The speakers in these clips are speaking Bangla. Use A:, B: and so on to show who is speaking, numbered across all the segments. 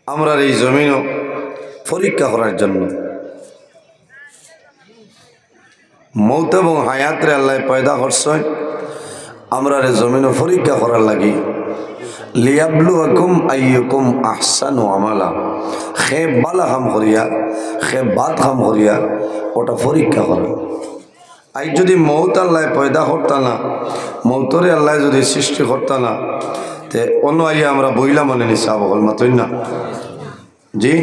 A: আমরা এই জমিনও পরীক্ষা করার জন্য মৌত এবং হায়াতরে আল্লাহ পয়দা করছেন আমরা এই জমিনও পরীক্ষা করার লাগি লিয়াবলুয়াকুম আইয়ুকুম আহসানু আমালা খে বালা কাম করিয়া খে বাদ কাম করিয়া ওটা পরীক্ষা করা। আজ যদি মৌত আল্লাহ পয়দা করতা না মৌতরে আল্লাহ যদি সৃষ্টি করতা না তে অন্য আইয়া আমরা বইলা মনে নিছা বল মাতই না জি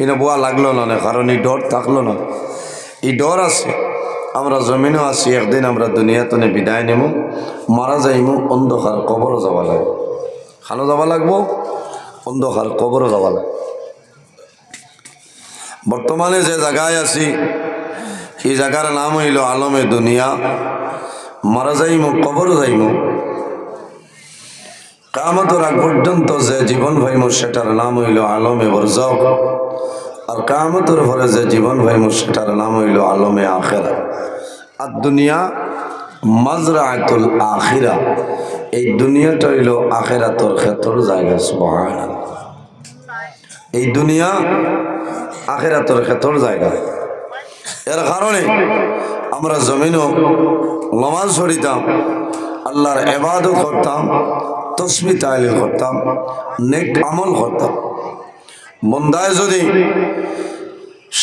A: এনে বোয়া লাগলো না কারণ এই ডর থাকলো না এই ডর আছে আমরা জমিনও আছি একদিন আমরা দুনিয়াতনে বিদায় নেব মারা যাইমু অন্ধকার কবরও যাওয়া লাগবে খানো যাওয়া লাগবো অন্ধকার কবরও যাওয়া লাগবে। বর্তমানে যে জায়গায় আছি এই জায়গার নাম হইল আলমে দুনিয়া মারা যাইমু কবরও যাইমু কিয়ামতের আগ পর্যন্ত যে জীবন পাইমু সেটার নাম হইল আলমে বরজাখ আর কিয়ামতের পরে যে জীবন পাইমু সেটার নাম হইল আলমে আখিরাত। আর দুনিয়া মাজরাতুল আখিরা এই দুনিয়াটা হইল আখিরাতের ক্ষেত্রের জায়গা সুবহানাল্লাহ। এই দুনিয়া আখিরাতের ক্ষেত্রের জায়গা এর কারণে আমরা জমিনও নামাজ পড়িতাম আল্লাহর ইবাদত করতাম তসবিহ তাহলিল করতাম নেক আমল করতাম। বন্দায় যদি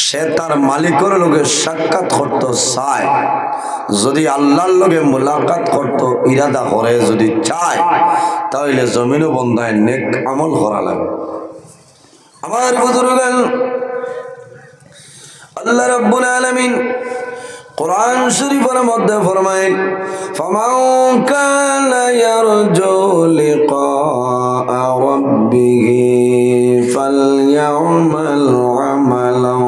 A: সে তার মালিকের লগে সাক্ষাৎ করতে চায় যদি আল্লাহর লগে মুলাকাত করতে ইরাদা করে যদি চায় তাহলে জমিনও বন্দায় নেক আমল করা লাগে। আমার বুজুর্গান আল্লাহ রাব্বুল আলামিন কুরআন শরীফের মধ্যে ফরমায় ফামান কানা ইয়ারজু লিকা রাব্বিহি ফালইয়ামাল আমালান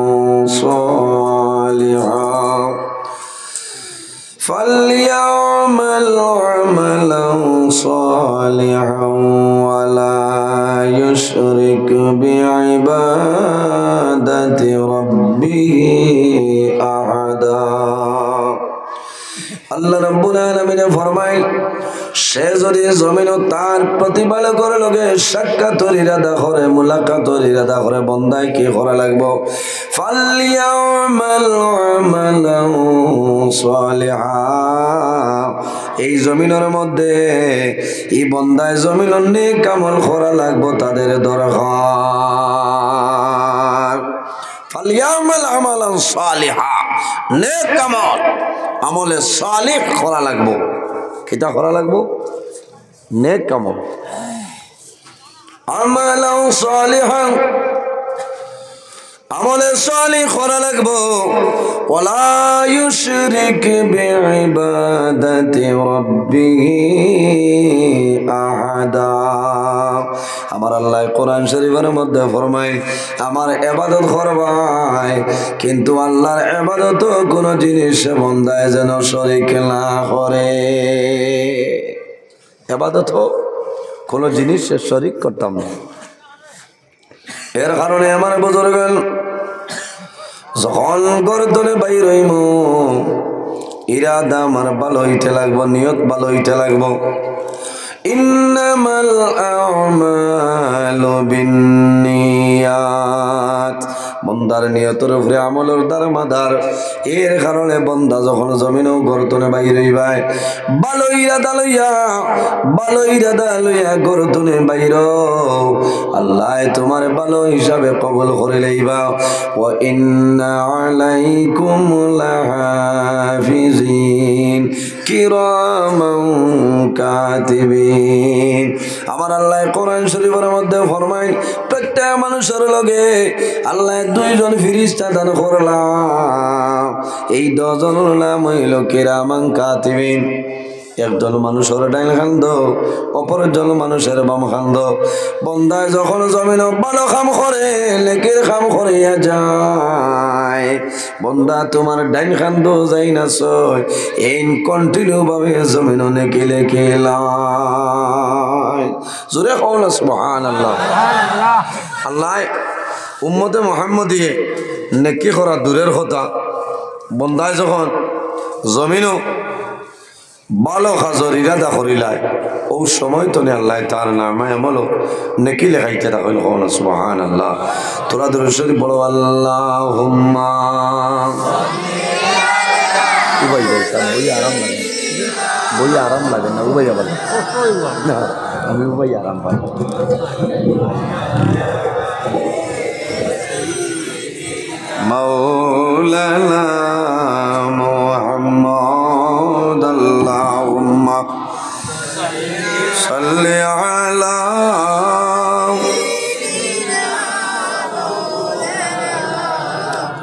A: সালিহান ওয়ালা ইউশরিক বিইবাদাতি রাব্বিহি আহাদা। আল্লাহ রাব্বুল আলামিন ফরমায় সে যদি জমিন তার প্রতিপালকের লগে সাক্ষাতের ইরাদা করে মুলাকাতের ইরাদা করে বন্দায় কি করা লাগবে ফালইয়ামাল আমালান সালিহান এই জমিনের মধ্যে এই বন্দায় জমিনের নেক আমল করা লাগবে তাদের দরকার। ফালইয়ামাল আমালান সালিহান নেক আমল আমলে সালিহ করা লাগবে। কিতা করা লাগবো নেক আমল আমালান সালিহান আমলে সালিহ করা লাগবো ওয়ালা ইউশরিক বিইবাদাতি রাব্বিহি আহাদা। আমার আল্লাহ কোরআন শরীফের মধ্যে ফরমায় আমার ইবাদত করবাই কিন্তু আল্লাহর ইবাদত কোন জিনিস বন্দায় যেন শরীক না করে। ইবাদত কোন জিনিস শরীক করতাম না। এর কারণে আমার বুজুর্গান যখন গর্দনে বাইর হইমু ইরাদা আমার ভালো হইতে লাগবো নিয়ত ভালো হইতে লাগবো। ইন্নামাল আমালু বিন্নিয়াত বন্দার নিয়তের উপরে আমলের দারমাদার। এর কারণে বন্দা যখন জমিনও গর্দনে বাইর হইবাই ভালো ইরাদা লইয়া গর্দনে বাইর আল্লাহ তোমার ভালো হিসাবে কবুল করে লইবা। ওয়া ইন্না আলাইকুম লাহাফিজিন কিরামান কাতিবিন। আমার আল্লাহ কোরআন শরীফের মধ্যে ফরমায় প্রত্যেক মানুষের লগে আল্লাহ দুইজন ফেরেশতা দান করলাম। এই দুজনের নাম হইল কিরামান কাতিবিন। একজন মানুষের ডাইন খান্দ অপরজন মানুষের বাম খান্দ। বন্দায় যখন জমিন ভালো কাম করে নেকের কাম করিয়া যায় বন্দা তোমার ডাইন খান্দ যাই না সই এই কন্টিনিউ ভাবে জমিন নেকি লেখে জোরে কও না সুবহানাল্লাহ। আল্লাহ উম্মতে মুহাম্মদিয়ে নেকি করা দূরের কথা বন্দায় যখন জমিনও ভালো কাজের ইরাদা করিলাই ও সময় তো আল্লাহ তার নামে আমল নেকি লেখাইতে রাখেন না সুবহানাল্লাহ। তোরা দরুদ শরীফ বলো আল্লাহুম্মা উবাই ভাই সাহেব বই আরাম লাগে না উবাই আবার না আমি উবাই আরাম পাই। মাওলানা মুহাম্মদ আল্লাহুম্মা সাল্লি আলা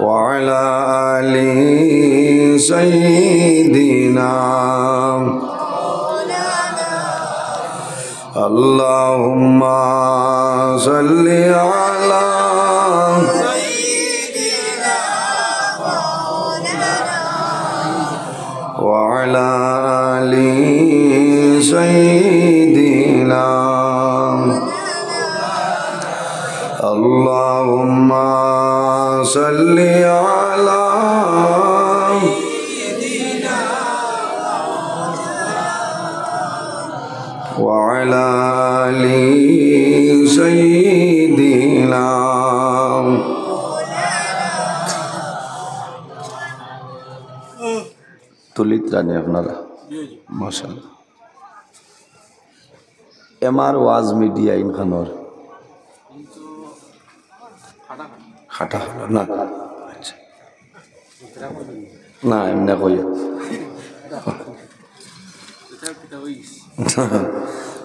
A: ওয়া আলা আলি সাইয়্যিদিনা আল্লাহুম্মা সাল্লি আলা وعلى آل سيدنا اللهم صل على وعلى آل سيدنا তুলিত রানি আপনারা মাশাআল্লাহ। এমআর ওয়াজ মিডিয়া ইনখানোর খাটা না আচ্ছা না এমনি কই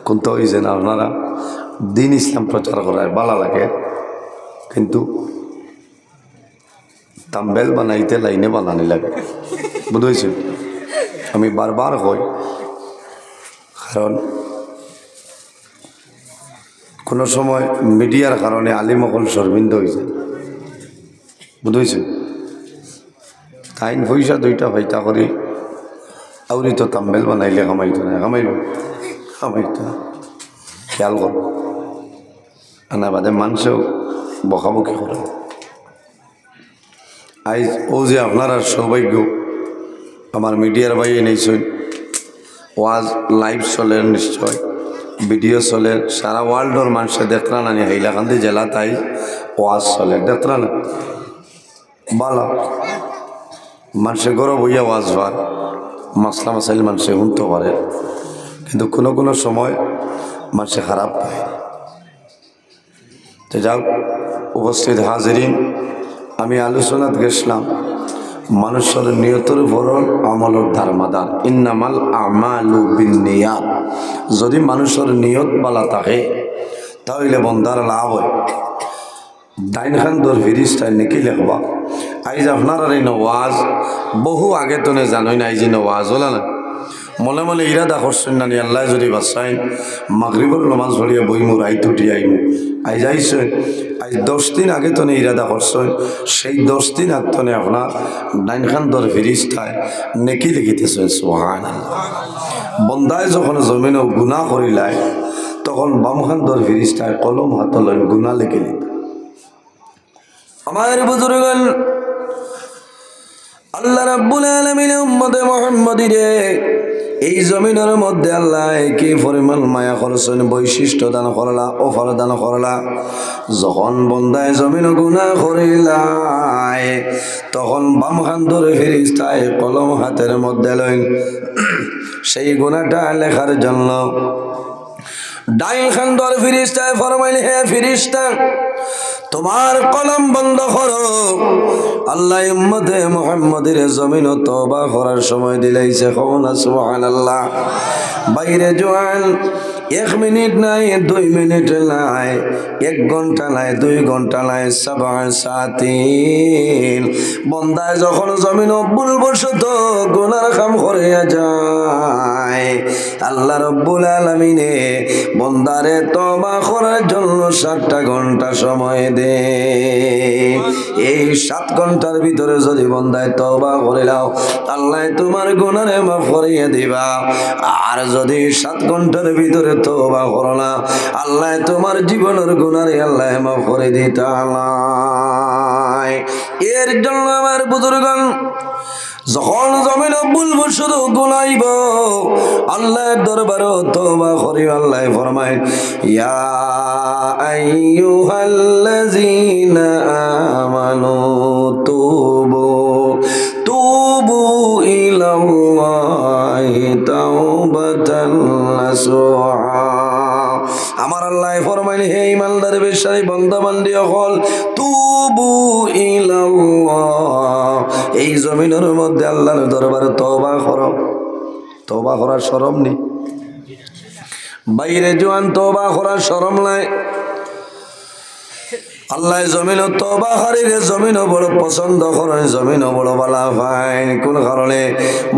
A: কোন তো হয়েছে না আপনারা দিন ইসলাম প্রচার করায় ভালো লাগে কিন্তু তাম্বেল বানাইতে লাইনে বানানি লাগে বুঝেছেন। আমি বারবার কই কারণ কোনো সময় মিডিয়ার কারণে আলিমকল শর্মিন্দা হয়েছে বুঝেছেন। তাই পয়সা দুইটা ভাইটা করি আউরি তো তাম্বেল বানাইলে কামাইতো না কামাইতো খেয়াল কর আনা বাদে মানুষেও বকাবকি করে। আজ ও যে আপনার সৌভাগ্য আমার মিডিয়ার ভাই এনেছেন ওয়াজ লাইভ চলে নিশ্চয় ভিডিও চলে সারা ওয়ার্ল্ডর মানুষে দেখরা না হাইলাকান্দি জেলা তাই ওয়াজ চলে দেখরা না ভালো মানুষে গরব হইয়া ওয়াজ হয় মাসলা মাসাইল মানুষে শুনতে পারে কিন্তু কোনো কোনো সময় মানুষে খারাপ পায়। তো যাও উপস্থিত হাজিরিন আমি আলোচনাত গেছিলাম মানুষের নিয়তের উপর আমলের দারমাদার ইন্নামাল আমালু বিন্নিয়াত। যদি মানুষের নিয়ত বালা থাকে তাহলে বন্দার লাভ হয়। ডাইন খান দর ফিরিস্তায় নাকি লেখবা আইজ আপনার আর এই নওয়াজ বহু আগে তো জানোই না এই যে নওয়াজ হলা না মনে মনে ইরাদা করছেন না আল্লাহ যদি বাসাইন মাগরিবর নমাজ পড়িয়া বইমু রাইত উঠি আইমু আইজ আইসেন আজ 10 দিন আগে তো ইরাদা করছেন সেই 10 দিন আগ তো আপনার ডাইন খান দর ফিরিস্তায় নেকি লিখিতেছেন সুবহানাল্লাহ। বন্দায় যখন জমিনে গুনাহ করিলায় তখন বাম খান দর ফিরিস্তায় কলম হাত লইন গুনাহ লিখে নিত। আমার বুজুর্গগণ আল্লাহ রাব্বুল আলামিন উম্মতে মুহাম্মাদিরে এই জমিনের মধ্যে আল্লাহ কি পরিমাণ মায়া করছেন বৈশিষ্ট্য দান করলা অফার দান করলা। যখন বন্দায় জমিন গুনাহ করিলায় তখন বাম খান ধরে ফেরেশতায় কলম হাতের মধ্যে লইন সেই গুনাহটা লেখার জন্য। ডাইন খান ধরে ফেরেশতায় ফরমাইলে হে ফেরেশতা তোমার কলম বন্ধ করো। আল্লাহ উম্মতে মুহাম্মাদের জমিন তওবা করার সময় দিলাইছে কওনা সুবহানাল্লাহ। বাইরে জোয়ান 1 মিনিট নাই 2 মিনিট নাই 1 ঘন্টা নাই 2 ঘন্টা নাই 7 সাতিন বন্দায় যখন জমিন ভুলবশত গুনার কাম করিয়া যায় আল্লাহ রাব্বুল আলামিনে বন্দারে তওবা করার জন্য 7টা ঘন্টা সময় দে। এই 7 ঘন্টার ভিতরে যদি বন্দায় তওবা করে নাও আল্লাহ তোমার গুনারে মাফ করিয়ে দিবা। আর যদি 7 ঘন্টার ভিতরে তওবা করো না আল্লাহ তোমার জীবনের গুনাহ আল্লাহ মাফ করে দিতে আল্লাহ এর জন্য আমার বুজুর্গগণ যখন জমিন বলবো শুধু গুনাইব আল্লাহর দরবারে তওবা করি আল্লাহ ফরমায় ইয়া আইয়ুহাল্লাযীনা আমানু তুবু ইলাল্লাহি তাওবাতান নাসুহা আমার আল্লাহ ফরমাইল হে ঈমানদার বিশ্বাসী বান্দা বান্দি হল তুবু ইলাল্লাহ এই জমিনের মধ্যে আল্লাহর দরবারে তওবা করো তওবা করার শরম নেই বাইরে জোয়ান তওবা করার শরম নাই আল্লাহ জমিন তওবা হারিরে জমিন বড় পছন্দ করে জমিন বড় বালা পায় কোন কারণে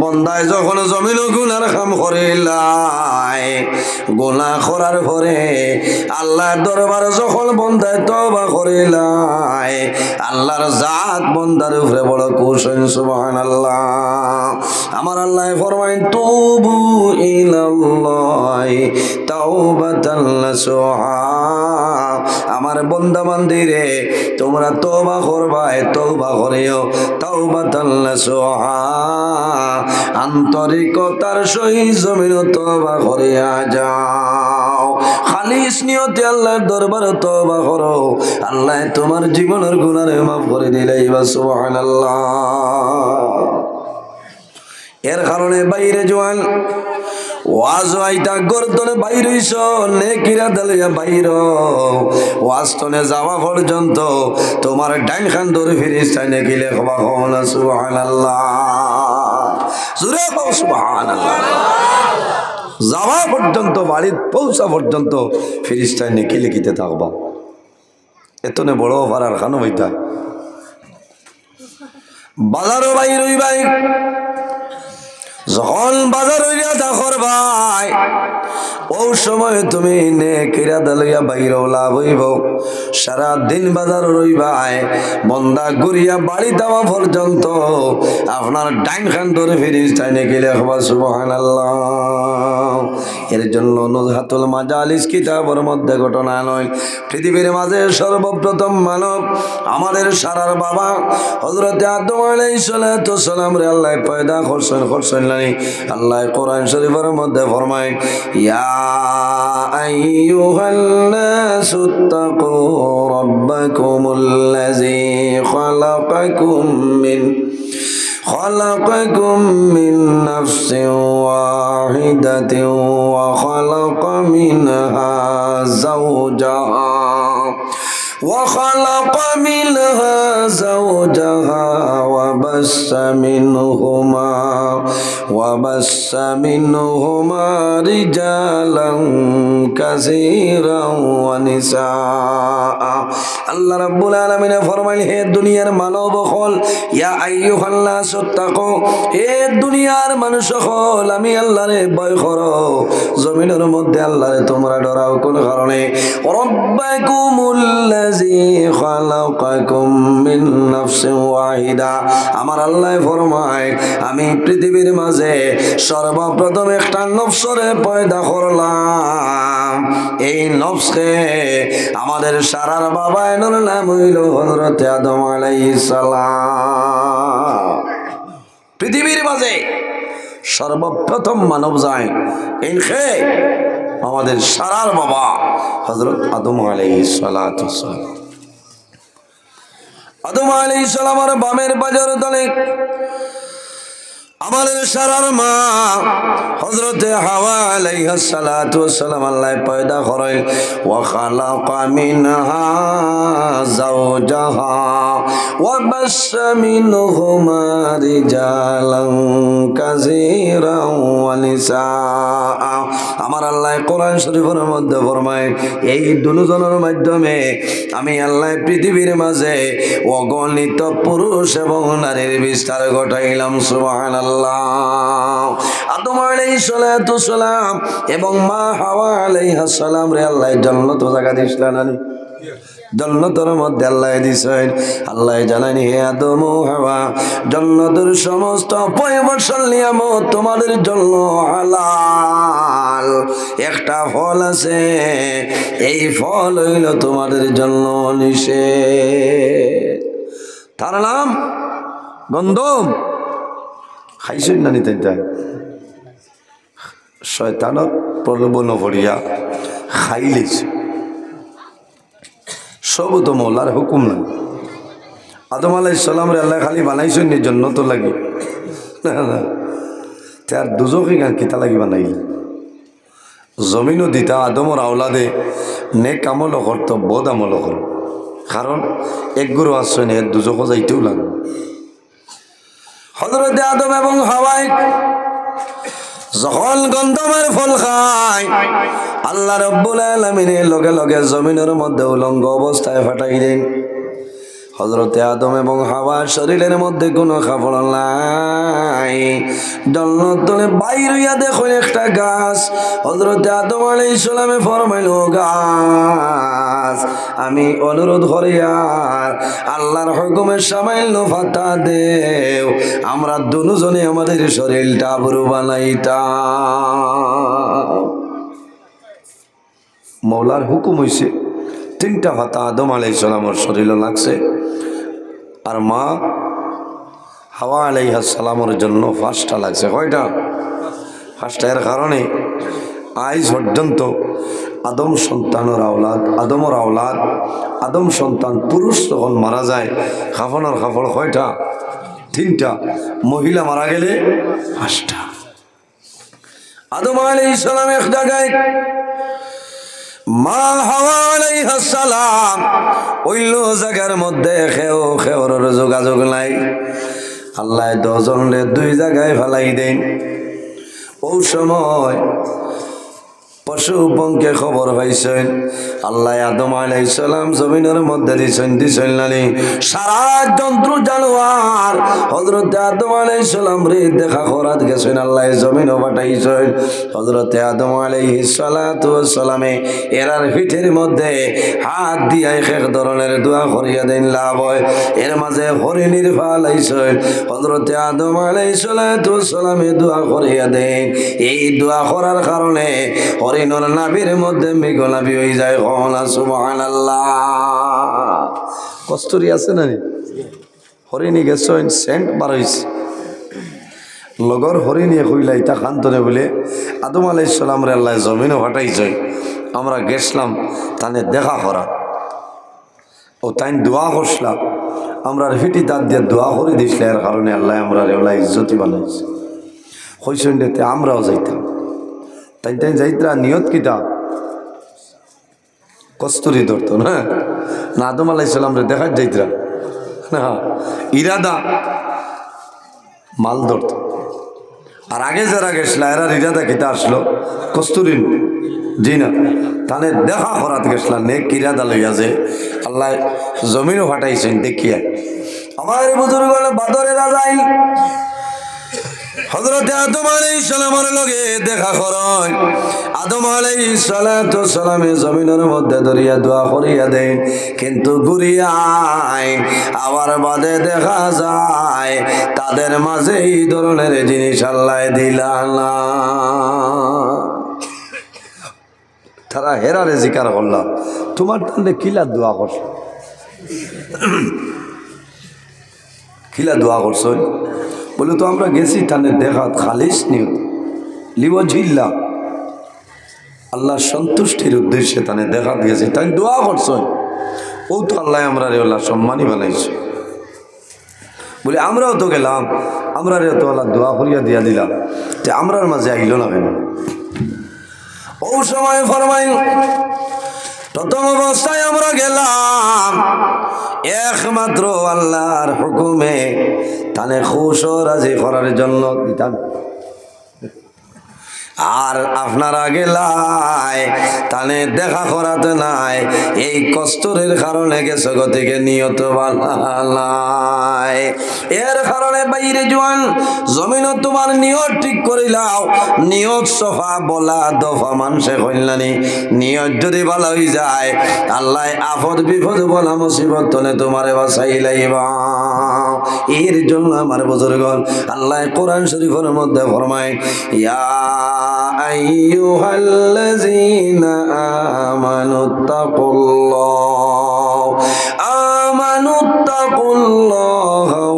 A: বন্দায় যখন জমিন গুনার কাম করিলাই গুনাহ করার পরে আল্লাহর দরবারে যখন বন্দায় তওবা করিলাই আল্লাহর জাত বন্দার উপরে বড় খুশি হন সুবহানাল্লাহ আমার আল্লাহ ফরমায় তুবু ইলাল্লাহি তাওবাতান নাসুহা আমার বান্দা বান্দি রে তোমরা তওবা করবা তওবা করিও তাওবাতান নাসুহা আন্তরিকতার সহিত জমিন তওবা করিয়া যাও খালিস নিয়তে আল্লাহর দরবারে তওবা করো আল্লাহ তোমার জীবনের গুনাহ মাফ করে দিলেই বা সুবহানাল্লাহ এর কারণে বাইরে জোয়ান ওয়াজ আইতা গর্দনে বাইরইছ নেকিরা দালিয়া বাইর ওয়াজতনে যাওয়া পর্যন্ত তোমার ডাইন খান ধরে ফিরিস্তায় নেকি লেখবা না সুবহানাল্লাহ জোরে বল সুবহানাল্লাহ যাওয়া পর্যন্ত বাড়ি পৌঁছা পর্যন্ত ফিরিস্তায় নেকি লিখিতে থাকবা এতনে বড় পারার খানো হইতা বাজারও বাইর হইবাই যখন বাজার হইয়া দেখর ভাই ও সময় তুমি নেকিরা দালিয়া বাইর লাভ হইব সারা দিন বাজার রইবাই বন্দা ঘুরিয়া বাড়ি দেওয়া পর্যন্ত আপনার ডাইন খান ধরে ফিরিস্তায় নেকি লেখবা সুবহানাল্লাহ এর জন্য নুজহাতুল মাজালিস কিতাবের মধ্যে ঘটনা নয় পৃথিবীর মাঝে সর্বপ্রথম মানব আমাদের সারার বাবা হযরত আদম আলাইহিস সালাতু সালাম রে আল্লাহ পয়দা করছেন আল্লাহ কোরআন শরীফের মধ্যে ফরমায় ইয়া আইয়ুহান নাসুত্তাকু রাব্বাকুমুল্লাযী خلقكم من نفس واحدة وخلق منها زوجها وبث منهما رجالا كثيرا ونساء আল্লাহ রাব্বুল আলামিন ফরমাইল হে দুনিয়ার মানব হল ইয়া আইয়ুহান নাস তাকু হে দুনিয়ার মানুষ হল আমি আল্লাহরে ভয় করো জমিনের মধ্যে আল্লাহরে তোমরা ডরাও কোন কারণে রাব্বাকুমুল্লাযী খালাকাকুম মিন নাফসিন ওয়াহিদা আমার আল্লাহ ফরমায় আমি পৃথিবীর মাঝে সর্বপ্রথম একটা নফসরে পয়দা করলাম এই নফসকে আমাদের সারার বাবা এর নাম হইল হযরত আদম আলাইহিস সালাম পৃথিবীর মাঝে সর্বপ্রথম মানব যায় এই আমাদের সারার বাবা হযরত আদম আলাইহিস সালাতু সালাম আদম আলাইহিস সালামের বামের বাজার তলে আমাদের সারার মা হযরত হাওয়া আলাইহিস সালাতু ওয়াসসালাম আল্লাহ পয়দা করেন ওয়া খালাকা মিনহা যাওজাহা ওয়া বাসসা মিনহুমা রিজালান কাসীরান ওয়া নিসা আমার আল্লাহ কোরআন শরীফের মধ্যে ফরমায় এই দুজনের মাধ্যমে আমি আল্লাহ পৃথিবীর মাঝে অগণিত পুরুষ এবং নারীর বিস্তার ঘটাইলাম সুবহানাল্লাহ আদম আলাইহিস সালাতু সালাম এবং মা হাওয়া আলাইহিস সালাম রে আল্লাহ জান্নাত জায়গা দিছিলেন জান্নাতের মধ্যে আল্লাহ দিছেন। আল্লাহ জানেন হে আদম ও হাওয়া, জান্নাতের সমস্ত পয়বর্ষণ নিয়ামত তোমাদের জন্য হালাল। একটা ফল আছে, এই ফল হইল তোমাদের জন্য নিষেধ। তার নাম গন্ধম। খাইছেন না নিতে যায় শয়তানের প্রলোভন ভরিয়া খাইলেছ। সব তো মৌলার হুকুম না। আদম আলাইহিস সালাম রে আল্লাহ খালি বানাইছেন নি জান্নাত লাগি না না, তার দুজখি গান কিতা লাগি বানাইল। জমিনও দিতা আদমর আওলাদে নেক আমল করত, বদ আমল কর, কারণ এক গুরু আসছেন এর দুজখ যাইতেও লাগবে। হযরতে আদম এবং হাওয়াই যখন গন্ধমের ফল খায়, আল্লাহ রাব্বুল আলামিনের লগে লগে জমিনের মধ্যে উলঙ্গ অবস্থায় ফাটাই দেন। হযরতে আদম এবং হাওয়ার শরীরের মধ্যে কোনো কাপড় নাই। জান্নাত তলে বাইর হইয়া দেখেন একটা গাছ। হযরতে আদম আলাইহিস সালামে ফরমাইল, গাছ আমি অনুরোধ করি আর আল্লাহর হুকুমের সামান্য ফাতা দেও, আমরা দুজনে আমাদের শরীরটা বুড়ো বানাইতাম। মৌলার হুকুম হইছে, 3টা ফাতা আদম আলাইহিস সালামের শরীরে লাগছে, আর মা হাওয়া আলাইহিস সালামের জন্য 5টা লাগছে। কয়টা? 5টা। এর কারণে আজ পর্যন্ত আদম সন্তানের আওলাদ, আদমের আওলাদ, আদম সন্তান পুরুষ যখন মারা যায়, কাফনের কাপড় কয়টা? 3টা। মহিলা মারা গেলে 5টা। আদম আলাইহিস সালাম এক জায়গায়, মা হাওয়া আলাইহিস সালাম ওইল জায়গার মধ্যে খেওর যোগাযোগ নাই। আল্লাহ 10 জনের 2 জায়গায় ফেলাই দেন। ও সময় পশু পঙ্কে খবর পাইছেন, আল্লাহ আদম আলাইহিস সালাম জমিনের মধ্যে দিছেন নানি সারা যন্ত্র জানোয়ার হযরতে আদম আলাইহিস সালাম রে দেখা করাত গেছেন। আল্লাহ জমিনও পাঠাইছেন। হযরতে আদম আলাইহিস সালাতু ওয়াস সালামে এরার পিঠের মধ্যে হাত দিয়ে এক ধরনের দোয়া করিয়া দেন, লাভ হয়। এর মাঝে হরিণীর ফাল আইছেন। হযরতে আদম আলাইহিস সালাতু ওয়াস সালামে দোয়া করিয়া দেন। এই দোয়া করার কারণে হরিণের নাভির মধ্যে মেঘনাভি হয়ে যায়। সুবহানাল্লাহ। কষ্টরি আছে না? হরিণী গেছেন, সেন্ট বার হয়েছে। লগর হরিণী কইলা ইতা খান্তনে বলে আদম আলাইহিস সালাম রে আল্লাহ জমিনও ফাটাইছে, আমরা গেছলাম তানে দেখা করা। ও তাই দোয়া করছিলাম, আমরা ফিটি তার দিয়ে দোয়া করে দিছিল। এর কারণে আল্লাহ আমরা রেওলা ইজ্জতি বানাইছে। কইছেন তে আমরাও যাইতাম। তাই যাইতরা নিয়ত কিতা? কস্তুরি ধরতো না, না আদম আলাইহিস সালাম রে দেখার যাইতরা না, ইরাদা মাল ধরতো। আর আগে যারা গেছিল এরা ইরাদা কিতা আসলো? কস্তুরি জি না, তাহলে দেখা করাত গেছিল নেক ইরাদা লইয়া যে আল্লাহ জমিনও ফাটাইছেন দেখিয়া। আমার বুজুর্গ বাদরে রাজাই হযরতে আদম আলাইহিস সালামের লগে দেখা করেন। আদম আলাইহিস সালামে জমিনের মধ্যে ধরিয়া দোয়া করিয়া দেন, কিন্তু ঘুরিয়ায় আবার বাদে দেখা যায় তাদের মাঝে এই ধরনের জিনিস আল্লাহ দিলা না। তারা হেরারে জিকার করলাম, তোমার তাহলে কিলা দোয়া করছ, কিলা দোয়া করছ? বলে তো আমরা গেছি তাদের দেখাত খালিস নিয়ত লিব ঝিল্লা, আল্লাহ সন্তুষ্টির উদ্দেশ্যে তাদের দেখাত গেছি, তাই দোয়া করছ। ও তো আল্লাহ আমরা রেওলা সম্মানই বানাইছে। বলে আমরাও তো গেলাম, আমরা রে তো আল্লাহ দোয়া করিয়া দিয়া দিলাম, তে আমরার মাঝে আইল না কেন? ও সময় ফরমাইল, প্রথম অবস্থায় আমরা গেলাম একমাত্র আল্লাহর হুকুমে তানে খুশ ও রাজি করার জন্য দিতাম। আর আপনারা গেলাই তানে দেখা করাতে নাই, এই কষ্টের কারণে গেছে গতিকে নিয়ত বানালাই। এর কারণে বাইরে জোয়ান জমিন তোমার নিয়ত ঠিক করিলাও, নিয়ত সফা বলা দফা মানুষে কইলানি। নিয়ত যদি ভালো হয়ে যায় আল্লাহ আপদ বিপদ বলা মুসিবত তনে তোমারে বাঁচাই লাইবা। এর জন্য আমার বুজুর্গণ আল্লাহ কোরআন শরীফের মধ্যে ফরমায়, ইয়া আইয়ুহাল্লাযীনা আমানুত্তাকুল্লাহ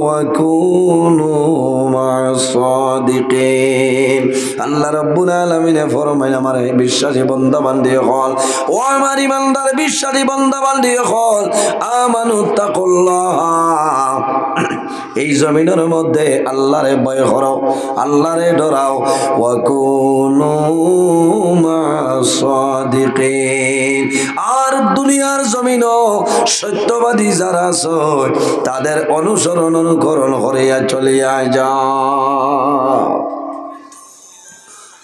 A: ওয়া কুনু মা'আস সাদিকিন। আল্লাহ রাব্বুল আলামিন ফরমায়, আমার বিশ্বাসী বান্দা বান্দি হল, ও আমার ইমানদার বিশ্বাসী বান্দা বান্দি হল, আমানুত্তাকুল্লাহ, এই জমিনের মধ্যে আল্লাহরে ভয় করো, আল্লাহরে ডরাও, ওয়া কুনু মা'আস সাদিকিন, আর দুনিয়ার জমিন সত্যবাদী যারা আছে তাদের অনুসরণ অনুকরণ করিয়া চলিয়া যাও।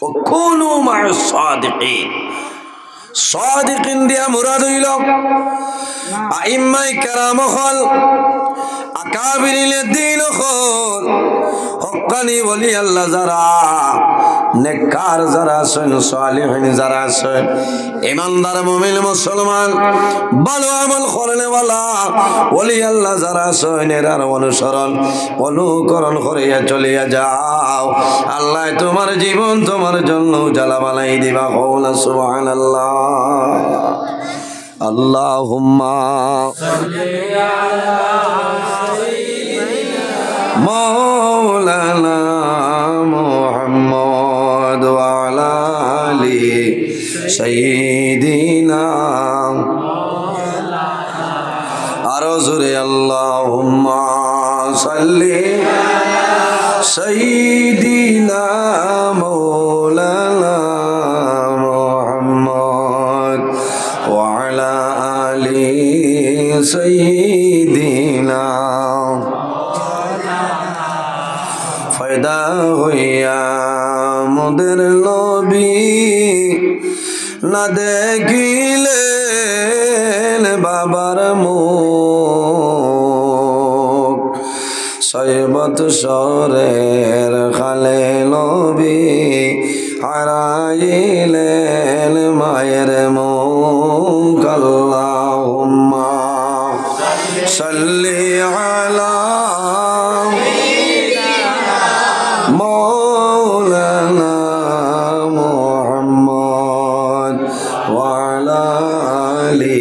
A: ও কুনু মা'আস সাদিকিন, সাদিকিন দিয়া মুরাদ হইল আইম্মায়ে কেরাম হল, আকাবিরিলে দিন হল, হক্কানি ওলি আল্লাহ যারা, নেককার যারা আছেন, সালিহিন যারা আছেন, ইমানদার মুমিন মুসলমান ভালো আমল করেনওয়ালা ওলি আল্লাহ যারা আছেন, এরার অনুসরণ অনুকরণ করিয়া চলিয়া যাও। আল্লাহ তোমার জীবন তোমার জন্য উজালা বানাই দিবা। কওলা সুবহানাল্লাহ। আল্লাহুম্মা সাল্লি আলা মাওলানা মুহাম্মদ ওয়া আলা আলি সাইয়্যিদিনা, আরো জোরে আল্লাহুম্মা সাল্লি আলা সাইয়্যিদিনা মাওলানা মুহাম্মদ ওয়া আলা আলি সাইয়্যিদিনা। ফায়দা হইয়া মোদের নবী না দেখিলেন বাবার মুখ, 6 বৎসরের খালে নবী হারাইলেন মায়ের মুখ। আল্লাহুম্মা সাল্লি আলা মাওলানা মুহাম্মদ ওয়া আলা আলি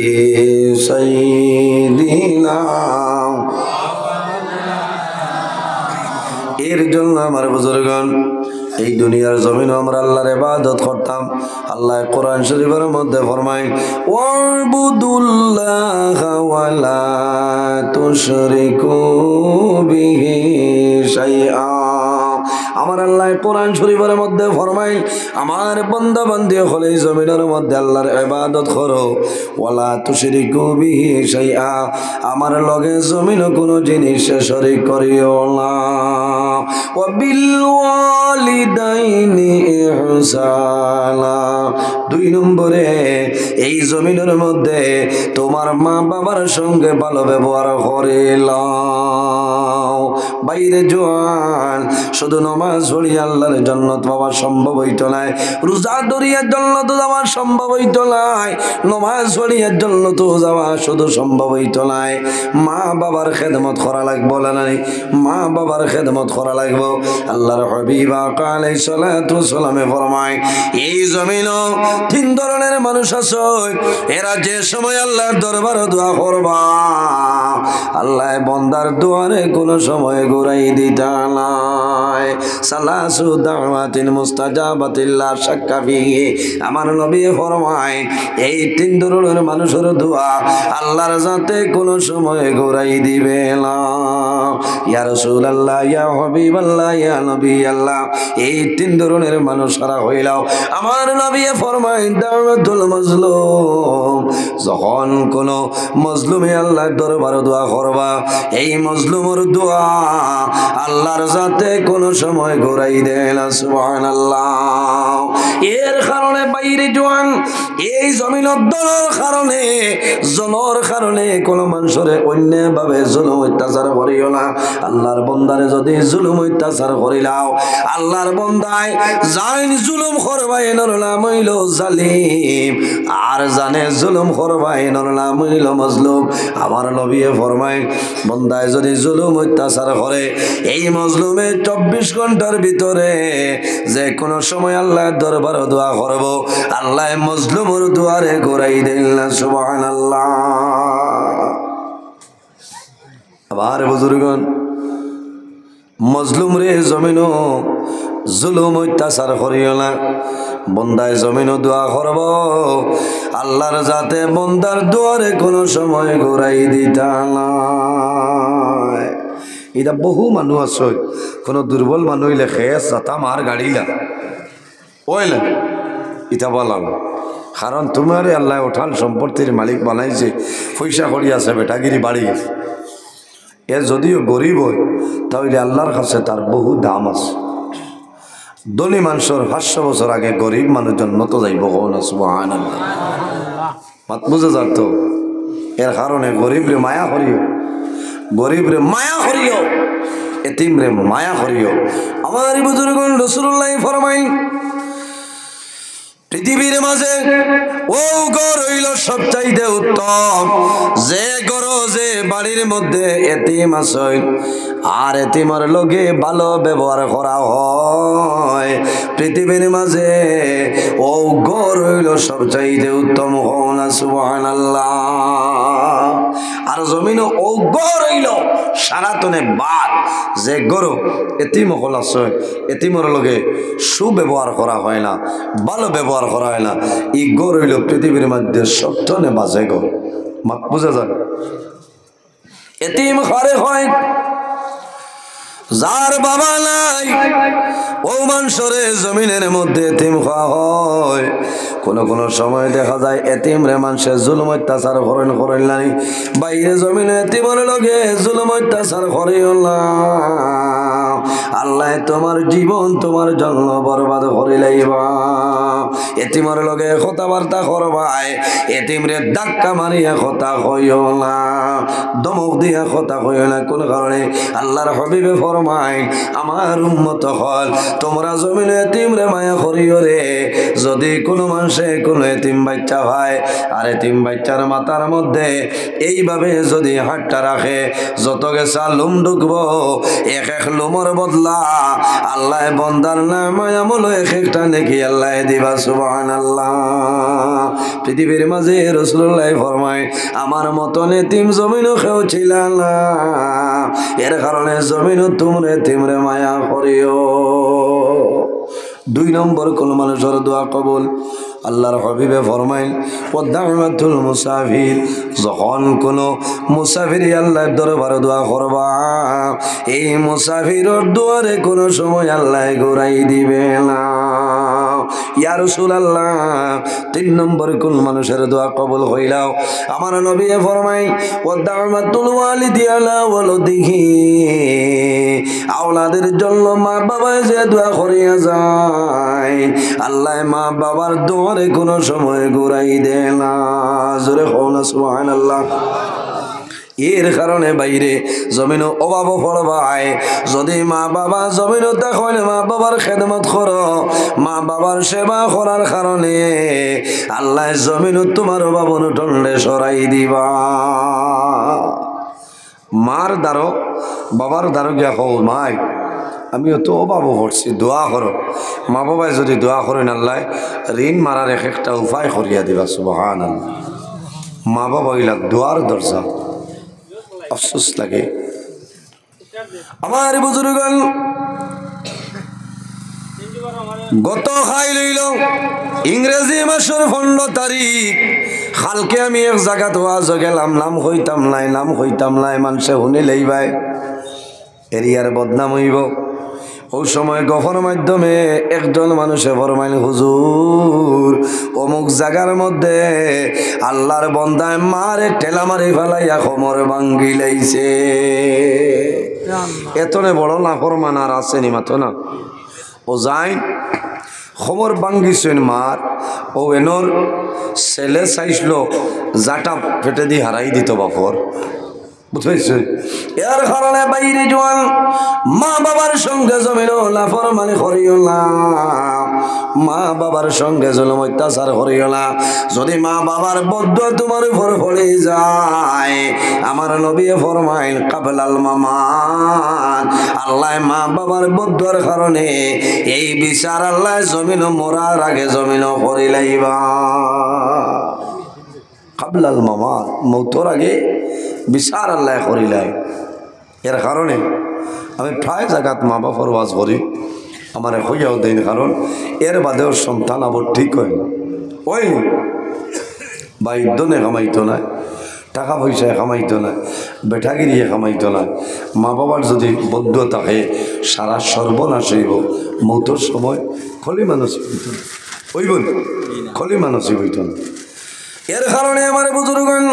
A: সাইয়্যিদিনা। এর জন্য আমার বুজুর্গণ এই দুনিয়ার জমিন আমরা আল্লাহর ইবাদত করতাম। আল্লাহ কোরআন শরীফের মধ্যে ফরমায়, ওয়াবুদুল্লাহা ওয়া লা তুশরিকু বিহি শাইআ। আমার আল্লাহ কোরআন শরীফের মধ্যে ফরমায়, আমার বান্দা বান্দি হলে জমিনের মধ্যে আল্লাহর ইবাদত করো, ওয়ালা তুশরিকু বিহি শাইআ, আমার লগে জমিন কোনো জিনিস শরীক করিও না। ওয়া বিল ওয়ালিদাইনি ইহসানা, 2 নম্বরে এই জমিনের মধ্যে তোমার মা বাবার সঙ্গে ভালো ব্যবহার করিলাম। বাইরে জোয়ান শুধু নমাজ পড়িয়া আল্লাহর জান্নাত পাওয়া সম্ভব হইত নাই, রোজা ধরিয়া জান্নাত যাওয়া সম্ভব হইত নাই, নমাজ পড়িয়া জান্নাত যাওয়া শুধু সম্ভব হইত নাই। মা বাবার খেদমত করা লাগবো না, মা বাবার খেদমত করা লাগবো। আল্লাহর হাবিব আলাইহিস সালাতু ওয়াস সালামে ফরমায়, এই জমিনও 3 ধরনের মানুষ আছে, এরা যে সময় আল্লাহর দরবারে দোয়া করবা আল্লাহ বান্দার দোয়ারে কোনো সময় ঘুরাই দিতা নাই। সালাসু দাওয়াতিন মুস্তাজাবাতিল লা শাক্কা ফিহি, আমার নবী ফরমায় এই 3 ধরনের মানুষের দোয়া আল্লাহর যাতে কোনো সময় ঘুরাই দিবে না। ইয়া রাসূলুল্লাহ, ইয়া হাবিবাল্লাহ, ইয়া নবী আল্লাহ, এই 3 ধরনের মানুষ সারা হইলাও। আমার নবী ফরমায়, দাওয়াতুল মাজলুম, যখন কোন মজলুমে আল্লাহর দরবারে দোয়া করবা এই মজলুমের দোয়া আল্লাহর যাতে কোনো সময় ঘুরাই দেয় না সুবহানাল্লাহ এর কারণে বাইরে জোয়ান এই জমিনের দলের কারণে কোনো মানুষের অন্যভাবে জুলুম অত্যাচার করিও না আল্লাহর বন্দারে যদি জুলুম অত্যাচার করিলাও আল্লাহর বন্দায় জান জুলুম করবাই নরলাম হইল জালিম আর জানে জুলুম করবাই নরলাম হইল মজলুম আমার নবী ফরমায় বন্দায় যদি জুলুম অত্যাচার করে এই মজলুমে 24 ঘন্টার ভিতরে যে কোনো সময় আল্লাহর দরবারে দোয়া করব আল্লাহ মজলুমের দুয়ারে ঘুরাই দেন না সুবহানাল্লাহ আবার বুজুর্গণ মজলুম রে জমিনও জুলুম অত্যাচার করিও না বন্দায় জমিনও দোয়া করব আল্লাহর যাতে বন্দার দুয়ারে কোনো সময় ঘুরাই দিতা না এটা বহু মানুষ আছে কোনো দুর্বল মানুষ লেখে যাতা মার গাড়িলা ওইলা এটা বলাম কারণ তোমারে আল্লাহ ওঠান সম্পত্তির মালিক বানাইছে পয়সা করি আছে বেটাগিরি বাড়ি এ যদিও গরিব হয় তাহলে আল্লাহর কাছে তার বহু দাম আছে ধনী মানুষের 500 বছর আগে গরিব মানুষ জন্মত যাইব সুবহানাল্লাহ মাত বুঝে যাত এর কারণে গরিব রে মায়া করিও এতিম রে মায়া করিও আমার বুজুর্গণ রাসূলুল্লাহ ফরমাই পৃথিবীর মাঝে ও ঘর হইল সবচাইতে উত্তম যে ঘর যে বাড়ির মধ্যে এতিম আছে আর এতিমের লগে ভালো ব্যবহার করা হয় পৃথিবীর মাঝে ও ঘর হইল সবচাইতে উত্তম হন সুবহানাল্লাহ আর জমিন ও ঘর হইল সারাতনে বাদ যে গরু এতিম হল আছে এতিমের লগে সুব্যবহার করা হয় না ভালো ব্যবহার করা হয় না এই গর হইল পৃথিবীর মধ্যে সবটনে বাজে গর মাত বুঝা যায় এতিম ঘরে হয় যার বাবা নাই ও মানুষরে জমিনের মধ্যে এতিম খাওয়া হয় কোন সময় দেখা যায় এতিম রে মানুষের জুলুম অত্যাচার করেন নাই বাইরে জমিনে এতিমের লগে জুলুম অত্যাচার করিও না আল্লাহ তোমার জীবন তোমার জন্য বরবাদ করে লাইবা এতিমের লগে কথাবার্তা করবাই এতিম রে ধাক্কা মারিয়া কথা কইও না ধমক দিয়া কথা কইও না কোন কারণে আল্লাহর হাবিবে ফরমায় আমার উম্মত হল তোমরা জমিনে এতিম রে মায়া করিও রে যদি কোনো মানুষে কোনো এতিম বাচ্চা হয় আর এতিম বাচ্চার মাথার মধ্যে এইভাবে যদি হাতটা রাখে যত গেছা লুম ঢুকবো এক লুমর বদলা আল্লাহ বন্দার নামায় আমল এক একটা নেকি আল্লাহ দিবা সুবহানাল্লাহ পৃথিবীর মাঝে রাসূলুল্লাহ ফরমায় আমার মতন এতিম জমিনও কেউ ছিল না এর কারণে জমিনও তোমরা এতিমরে মায়া করিও 2 নম্বর কোন মানুষের দোয়া কবুল আল্লাহর হাবিবে ফরমাইন ওয়াদাউতুল মুসাফির যখন কোন মুসাফির আল্লাহর দরবারে দোয়া করবা এই মুসাফিরের দুয়ারে কোন সময় আল্লাহ ঘুরাই দিবে না ইয়া রাসূলুল্লাহ 3 নম্বর কোন মানুষের দোয়া কবুল হইলাও আমার নবী ফরমাই ওয়াদাউতুল ওয়ালিদি আলা ওয়ালাদিহি আওলাদের জন্য মা বাবা যে দোয়া করিয়া যায় আল্লাহ মা বাবার দোয়ারে কোন সময় ঘুরাই দেয় না জোরে কও না সুবহানাল্লাহ এর কারণে বাইরে জমিনও অভাব পড়বাই যদি মা বাবা জমিনও দেখলে মা বাবার খেদমত করো মা বাবার সেবা করার কারণে আল্লাহ জমিনও তোমার অভাব অনুটন্ডে সরাই দিবা মার দ্বারো বাবার দ্বারো গিয়া কও মাই আমিও তো অভাব করছি দোয়া করো মা বাবায় যদি দোয়া করেন আল্লাহ ঋণ মারার এক একটা উপায় করিয়া দিবা সুবহানাল্লাহ মা বাবা ইলা দোয়ার দরজা আফসোস লাগে আমার বুজুর্গণ গত খাই লইল ইংরেজি মাসের 15 তারিখ কালকে আমি এক জায়গা ওয়াজ গেলাম নাম হইতাম নাই মানুষে শুনি লইবাই এরিয়ার বদনাম হইব ওই সময় গফর মাধ্যমে একজন মানুষে ফরমাইল, হুজুর অমুক জায়গার মধ্যে আল্লাহর বন্দায় মারে ঠেলা মারি ফেলাইয়া খমর ভাঙ্গি লাইছে। এতনে বড় নাফরমান আর আসেনি মাত্র না। ও যাই খবর ভাঙ্গিছেন মার, ও এনর ছেলে চাইছিল জাটা ফেটে দিয়ে হারাই দিত বাপর, বুঝেছেন? এর কারণে বাইরে জোয়ান মা বাবার সঙ্গে জমিন নাফরমানি করিও না, মা বাবার সঙ্গে জলম অত্যাচার করিও না। যদি মা বাবার বদুয়া তোমার উপর পড়ে যায়, আমার নবী ফরমাইল কাবলাল মামান, আল্লাহ মা বাবার বদুয়ার কারণে এই বিচার আল্লাহ জমিন মরার আগে জমিন করিলাইবা। কাবলাল মামান, মৌতর আগে বিচার আল্লাহ করিলাই। এর কারণে আমি প্রায় জায়গাত মা বাবার ওয়াজ করি, আমার হইয়াও দেন, কারণ এর বাদেও সন্তান আবার ঠিক হয় না। ওই বাইদ্যনে কামাইতো না, টাকা পয়সায় কামাইতো না, বেটাগিরিয়ে কামাইতো না। মা বাবার যদি বদ্ধ থাকে সারা সর্বনাশ হইব। মৌতর সময় খলি মানসিক হইত না, হইব না, খলি মানসিক হইত না। এর কারণে আমার বুজুর্গণ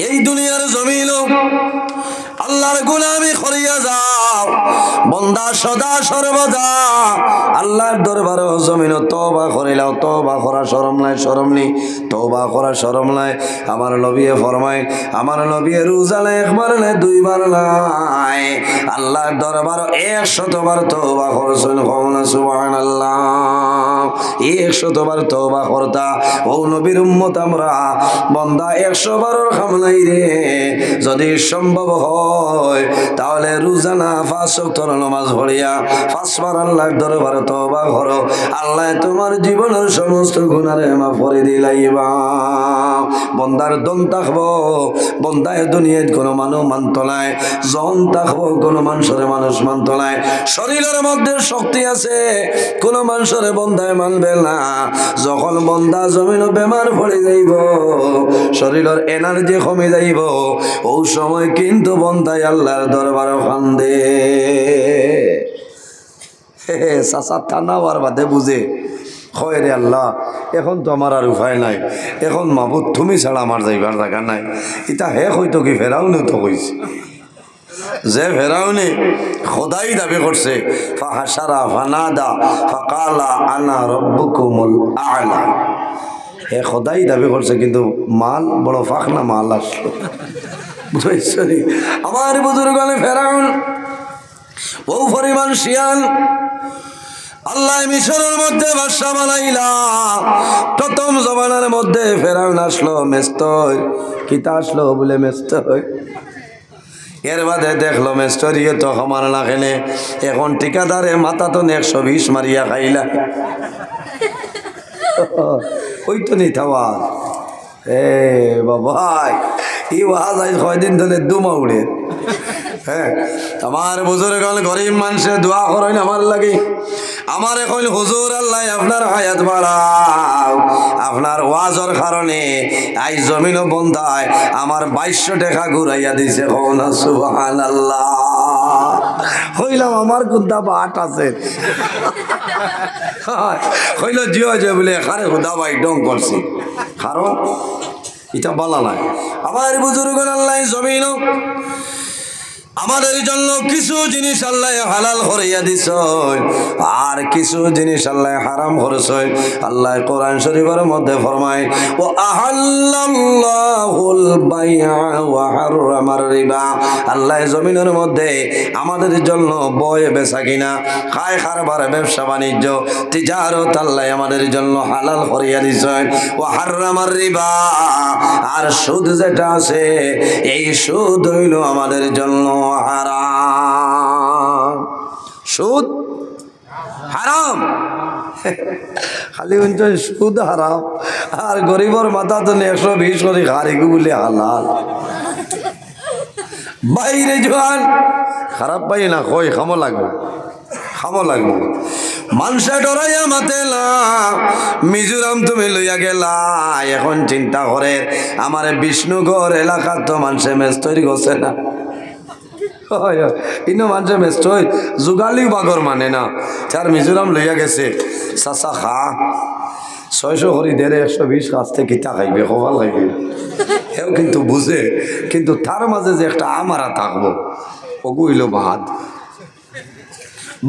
A: এই দুনিয়ার জমিন আল্লাহর গোলামি করিয়া যাও, বন্দা সদা সর্বদা আল্লাহর দরবার জমিন তওবা করিলাও। তওবা করা শরম নাই, শরম নেই, তওবা করা শরম নাই। আমার নবী ফরমায়, আমার নবী রোজা নাই একবার নাই দুইবার নাই, আল্লাহর দরবার 100 বার তওবা করছেন। কওনা সুবহানাল্লাহ, 100 বার তওবা করতা। ও নবীর উম্মত আমরা বন্দা 100 বারের কাম নাই রে। যদি সম্ভব হয় তাহলে রোজানা 5 ওয়াক্ত নামাজ পড়িয়া 5 বার আল্লাহর দরবারে তওবা করো, আল্লাহ তোমার জীবনের সমস্ত গুনাহে মাফ করে দিলাইবা। বন্দার দম থাকবো, বন্দায় দুনিয়ায় কোনো মানুষ মানত নাই, জন থাকবো কোনো মানুষের মানুষ মানত নাই। শরীরের মধ্যে শক্তি আছে, কোনো মানুষের বন্দায় মানবে না। যখন বন্দা জমিন বেমার পড়ে যাইব, শরীরের এনার্জি কমে যাইব, ওই সময় কিন্তু বন্দায় আল্লাহর দরবার কান্দে। চাচা ঠান্ডা হওয়ার বাদে বুঝে হয় রে আল্লাহ, এখন তো আমার আর উপায় নাই, এখন মাবুদ তুমি ছাড়া আমার যাইবার জায়গা নাই। ইতা হে হয়তো কি ফেরাউনে তো কইছে, যে ফেরাউনে খোদাই দাবি করছে, ফাহাসারা ফানাদা ফাকালা আনা রব্বুকুমুল আ'লা। হে খোদাই দাবি করছে, কিন্তু মাল বড় ফাখনা মাল আসলো, বুঝেছি? আমার বুজুর্গনে ফেরাউন ও পরিমাণ শিয়াল, আল্লাহ মিশরের মধ্যে বাদশা বানাইলা। প্রথম জমানার মধ্যে ফেরাউন আসলো মেস্তয়, কিতা আসলো বলে মেস্তয়। এর বাদে দেখলো মেস্তরিয়ে তো আমার না খেলে, এখন ঠিকাদারে মাথা তো 120 মারিয়া খাইলা। ওই তো নি থাওয়া এ বাবাই, ই ওয়াজ আজ কয়দিন ধরে দুমা উড়ে। হ্যাঁ, আমার বুজুর্গ গরিব মানুষের দোয়া করেন আমার লাগে। আমার এখন হুজুর আল্লাহ আপনার হায়াত বাড়াও, আপনার ওয়াজের কারণে আই জমিনও বন্ধায় আমার 2200 টাকা ঘুরাইয়া দিছে। কওনা সুবহানাল্লাহ। হইলাম আমার কুদ্দা বাট আছে, হইল জিও যে বলে খারে হুদা ভাই ডং করছি, কারণ এটা বলা নাই। আমার বুজুর্গ আল্লাহ জমিনও আমাদের জন্য কিছু জিনিস আল্লাহ হালাল করিয়া দিছ, আর কিছু জিনিস আল্লাহ হারাম করেছে। আল্লাহ কোরআন শরীফের মধ্যে ফরমায়, ও আহাল্লাল্লাহুল বাইআ ওয়া হাররামার রিবা। আল্লাহ জমিনের মধ্যে আমাদের জন্য বয় বেচা কিনা, খায় কারবার, ব্যবসা বাণিজ্য, তিজারত আল্লাহ আমাদের জন্য হালাল করিয়া দিছে। ওয়া হাররামার রিবা, আর সুদ যেটা আছে এই সুদ হইল আমাদের জন্য হারাম। সুদ হারাম, খালি সুদ হারাম, আর গরিবর মাথা তো 120 করে খারিগু বলে হালাল। বাইরে জোয়ান খারাপ পাই না, কই খামো লাগবো, খামো লাগবো। মানুষে ডরাইয়া মাতেলা, মিজোরাম তুমি লইয়া গেলা, এখন চিন্তা করে আমার বিষ্ণুগড় এলাকার তো মানুষে মেস তৈরি করছে না। ইনো মানুষের মেস্ট হই যুগালিও বাগর মানে না চার মিজোরাম লইয়া গেছে চাচা খা 600 করি দেড়ে 120 কাছতে কিতা খাইবে কপাল খাইবে এও কিন্তু বুঝে কিন্তু তার মাঝে যে একটা আমারা থাকবো ওগুইল ভাত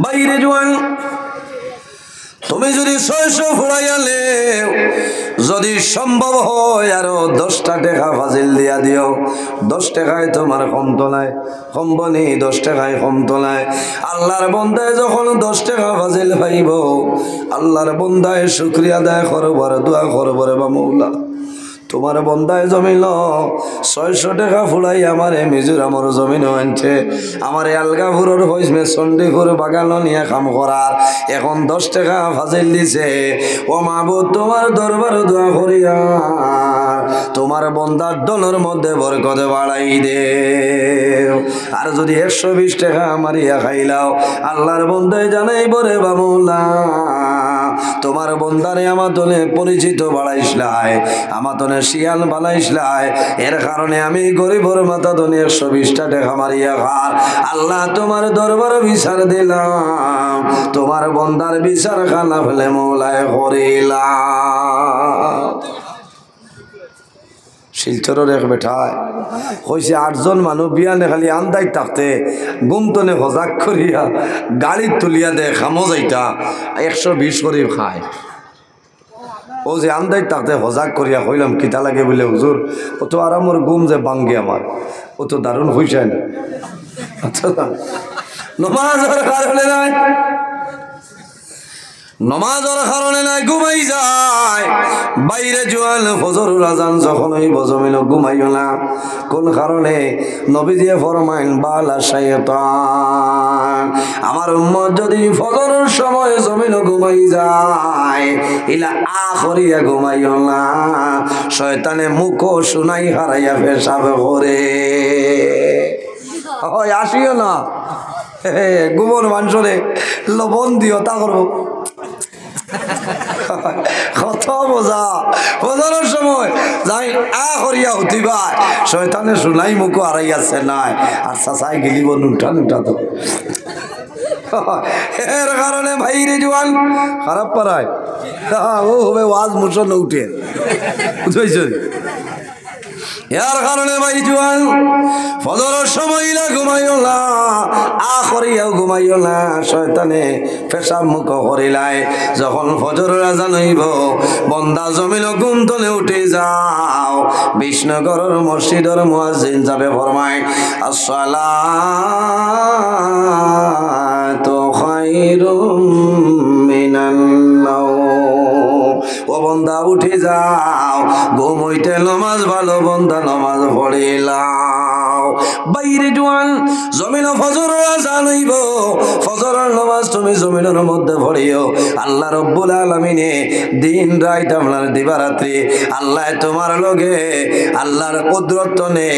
A: বাইরে জোয়ান তুমি যদি 600 ফুরাইয়ালে যদি সম্ভব হয় আরো 10টা টাকা ফাজিল দিয়া দিও 10 টাকায় তোমার কমতো নাই কমবনি 10 টাকায় কমতো নাই আল্লাহর বন্দায় যখন 10 টাকা ফাজিল পাইব আল্লাহর বন্দায় শুকরিয়া আদায় করব আর দোয়া করব রে মওলা তোমার বন্দায় জমিল 600 টাকা ফুলাই আমারে মিজোরামর জমিন আনছে আমারে আলগাপুরের হইসমে চণ্ডীপুর বাগান নিয়ে কাম করার এখন 10 টাকা ফাজিল দিছে ও মাবুদ তোমার দরবার দোয়া করিয়া তোমার বন্দার দলের মধ্যে বরকত বাড়াই দে আর যদি 120 টাকা মারিয়া খাইলাও আল্লাহর বন্দায় জানাই বরে বামুলা তোমার বন্দারে আমার দলে পরিচিত বাড়াইসলাই আমার দলে শিয়াল বানাইসলাই এর কারণে আমি গরিবর মাথা দলে 120টা টাকা মারিয়া খার আল্লাহ তোমার দরবার বিচার দিলাম তোমার বন্দার বিচার খানা ফেলে মৌলায় করিলাম শিলচরের এক বেঠায় কইছে 8 জন মানুষ বিয়ানে খালি আন্দাই থাকতে গুমতনে হজাক করিয়া গাড়ি তুলিয়া দে খামো যাইতা 120 করে খায় ও যে আন্দাই থাকতে হজাক করিয়া কইলাম কিতা লাগে বলে হুজুর ও তো আরামর গুম যে বাঙ্গে আমার ও তো দারুণ হইছে না আচ্ছা নমাজের কারণে নাই নমাজের কারণে নাই ঘুমাই যায় বাইরে জোয়াল ফজরের আজান যখন হইব জমিন ঘুমাইও না কোন কারণে নবীজি ফরমাইন বালা শাইতান আমার উম্মত যদি ফজরের সময় জমিন ঘুমাই যায় ইলা আখরিয়া ঘুমাইও না শয়তানে মুখ শুনাই হারাইয়া পেশাব করে হয় আসিও না গোবর মাংসরে লবণ দিও তা করবো কত বোঝা বোঝানোর সময় যাই করিয়া উঠিবা শয়তানে শুনাই মুখো হারাইয়াছে নাই আর চাচাই গেলিব নুটা নুটা তো এর কারণে ভাই রে জোয়ান খারাপ পারায় ও হবে ওয়াজ মুসন উঠে বুঝেছ এর কারণে ভাই জোয়ান ফজরের সময় না ঘুমাইও না আখরিয়াও ঘুমাইও না শয়তানে পেশাব মুখ করিলাই যখন ফজরের আজান হইব বন্দা জমিন ঘুম তলে উঠে যাও বিষ্ণুগড়ের মসজিদের মুয়াজ্জিন যাবে ফরমায় আসসালাতু খায়রুম মিনান নাওম ও বন্দা উঠে যাও ঘুম হইতে নামাজ ভালো বন্দা নামাজ পড়িলাও বাইরে জোয়ান জমিন ফজরের আজান হইব ফজরের নামাজ তুমি জমিনের মধ্যে পড়িও আল্লাহ রব্বুল আলামিনে দিন রাত আপনার দিবারাত্রি আল্লাহ তোমার লগে আল্লাহর কুদরত নে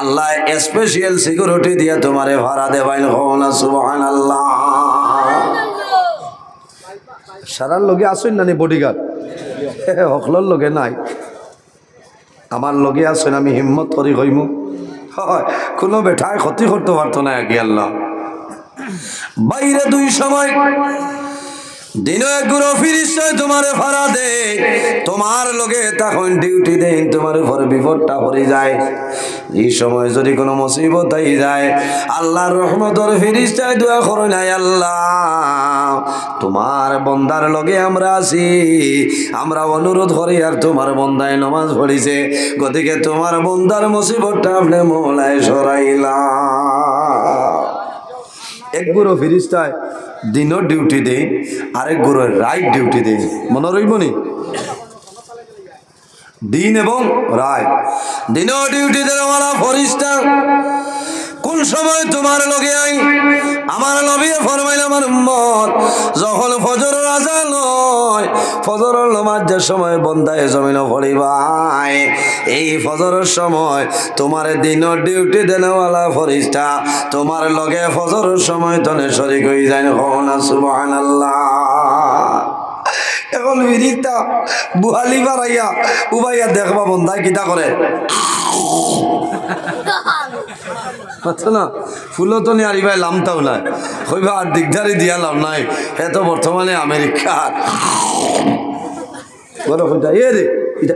A: আল্লাহ স্পেশাল সিকিউরিটি দিয়া তোমারে ভাড়া দেবাইন হওনা সুবহানাল্লাহ সারার লগে আসুন না বডিগার্ড হকলর লগে নাই আমার লগে আসুন আমি হিম্মত করি কইমু হয় কোনো বেঠায় ক্ষতি করতে পারতো না কি আল্লাহ বাইরে দুই সময় দিনে গুরু ফিরিস্তায় তোমারে ভাড়া দে তোমার লগে তখন ডিউটি দেন তোমার উপর বিপদটা পড়ে যায় এই সময় যদি কোনো মুসিবত আই যায় আল্লাহর রহমতের ফিরিস্তায় দোয়া করো নাই আল্লাহ তোমার বন্দার লগে আমরা আছি আমরা অনুরোধ করি আর তোমার বন্দায় নামাজ পড়িছে গতিকে তোমার বন্দার মুসিবতটা আপনি মওলায় সরাইলা এক গুরু ফিরিস্তায় দিনও ডিউটি দেই আরেক গুরু রাইট ডিউটি দেই মনে রইব নি দিন এবং রায় দিনও ডিউটি দেওয়ালা ফরিস্তা কোন সময় তোমার লগে আই আমার নবী ফরমাইল আমার উম্মত যখন ফজরের আজান হয় ফজরের নামাজ যে সময় বন্দায় জমিন পড়িবাই এই ফজরের সময় তোমার দিনের ডিউটি দেনওয়ালা ফরিস্তা তোমার লগে ফজরের সময় তনে শরীক হয়ে যায় না সুবহানাল্লাহ এখন ফিরিস্তা বুহালি বাড়াইয়া উবাইয়া দেখবা বন্দায় কিতা করে আচ্ছা না ফুলও তো নিয়ে আরিবাই লামতাও নাই হইবা আর দিগদারি দিয়া লাভ নাই এত বর্তমানে আমেরিকার বড় হইতা এ রে এটা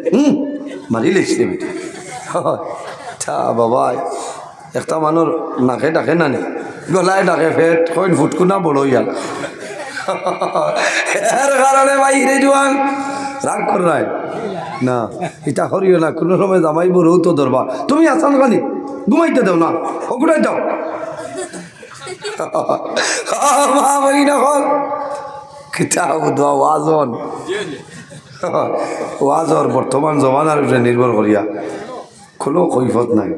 A: মারিলিস রে বেটা বাবা একটা মানুষ নাকে ডাকে না নি গলায় ডাকে ফেট কইন ফুটকুনা বড় ইয়াল এর কারণে ভাই রে জোয়ান রাগ কর নাই না এটা করিও না কোনো সময় জামাই বড়ও তো দরবার তুমি আসান খানি ঘুমাইতে দাও না ওগুলাই দাও মা বই না হল কিতাব দোয়া ওয়াজন ওয়াজর বর্তমান জমানার উপরে নির্ভর করিয়া কোনো কৈফত নাই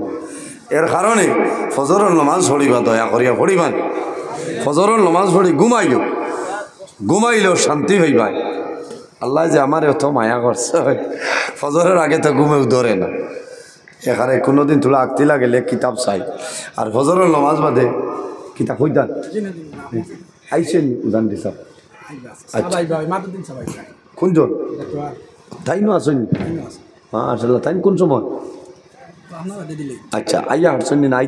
A: এর কারণে ফজরের নমাজ পড়িবা দয়া করিয়া পড়িবান ফজরের নমাজ পড়ি ঘুমাইলেও শান্তি হইবাই আল্লাহ যে আমার এত মায়া করছে ফজরের আগে তো ঘুমেও ধরে না এখানে কোনোদিন তোলা আঁকতি লাগলে কিতাব চাই আর ফজরের নমাজ বাদে কিতাব হইতান আইসেন উদান দিস কোনজন তাই নো আসেন হ্যাঁ আসলে তাই কোন সময় আচ্ছা আইয়া আসছেন নাই